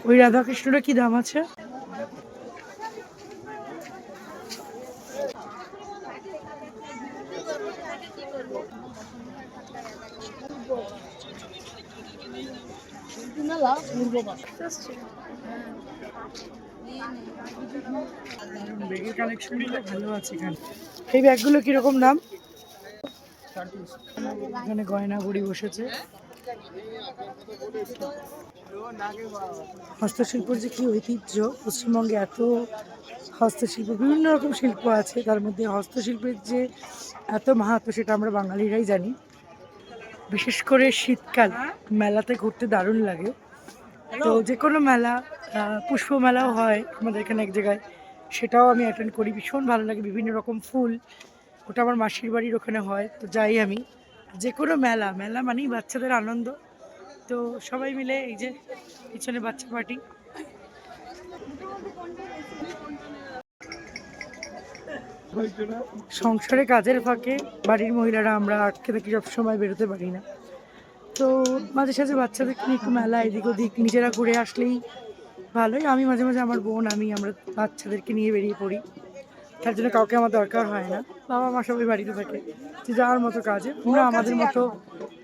ওই রাধাকৃষ্ণটা কি দাম আছে? ব্যাগের কালেকশনগুলো ভালো আছে এখানে। এই ব্যাগগুলো কিরকম দাম? এখানে গয়না গুড়ি বসেছে। হস্তশিল্পের যে কি ঐতিহ্য, পশ্চিমবঙ্গে এত হস্তশিল্প, বিভিন্ন রকম শিল্প আছে, তার মধ্যে হস্তশিল্পের যে এত মাহাত্ম্য সেটা আমরা বাঙালিরাই জানি। বিশেষ করে শীতকাল মেলাতে ঘুরতে দারুণ লাগে। তো যে কোনো মেলা, পুষ্প মেলাও হয় আমাদের এখানে এক জায়গায়, সেটাও আমি অ্যাটেন্ড করি, ভীষণ ভালো লাগে। বিভিন্ন রকম ফুল, ওটা আমার মাসির বাড়ির ওখানে হয়, তো যাই আমি। যে কোনো মেলা, মেলা মানেই বাচ্চাদের আনন্দ। তো সবাই মিলে, এই যে পিছনে বাচ্চা পার্টি। সংসারে কাজের ফাঁকে বাড়ির মহিলারা আমরা আটকে থাকি, সবসময় বেরোতে পারি না। তো মাঝে সাঝে বাচ্চাদেরকে নিয়ে একটু মেলা এদিক ওদিক নিজেরা ঘুরে আসলেই ভালোই। আমি মাঝে মাঝে আমার বোন আমরা বাচ্চাদেরকে নিয়ে বেরিয়ে পড়ি, তার জন্য কাউকে আমার দরকার হয় না। বাবা মা সবাই বাড়িতে থাকে, যে যাওয়ার মতো কাজে আমরা আমাদের মতো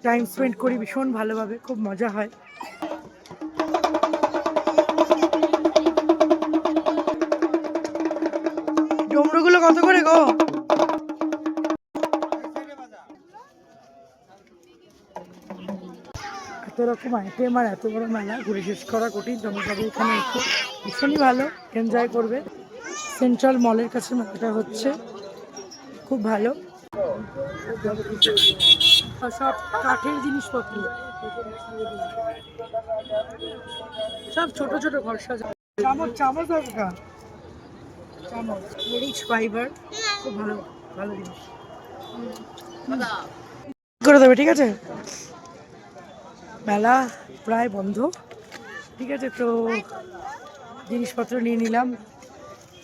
টাইম স্পেন্ড করি ভীষণ ভালোভাবে, খুব মজা হয়। ডমরুগুলো কত করে গো? এত রকম আইটেম আর এত বড় মেলা ঘুরে শেষ করা কঠিন। তোমরা সবাই এখানে একটু ভীষণই ভালো এনজয় করবে। সেন্ট্রাল মলের কাছে মেলাটা হচ্ছে, খুব ভালো। সব কাঠের জিনিসপত্র, সব ছোট ছোট ঘর সাজা। চামচ চামচ আছে, চামচ রিচ ফাইবার, খুব ভালো ভালো জিনিস করে দেবে। ঠিক আছে, মেলা প্রায় বন্ধ। ঠিক আছে, তো জিনিসপত্র নিয়ে নিলাম,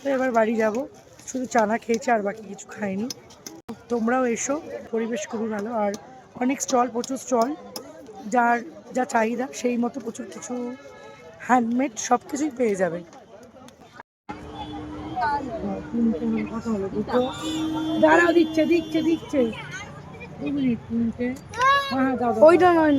তো এবার বাড়ি যাব। শুধু চানা খেয়েছি, আর বাকি কিছু খাইনি। তোমরাও এসো, পরিবেশ খুবই ভালো, আর অনেক স্টল, প্রচুর স্টল, যার যা চাহিদা সেই মতো প্রচুর কিছু হ্যান্ডমেড সব কিছুই পেয়ে যাবে। কথা হলো দুটো, দাঁড়াও, দিচ্ছে দিচ্ছে দিচ্ছে, 2 মিনিট, 3টে। হ্যাঁ দাদা, ওইটা নয়।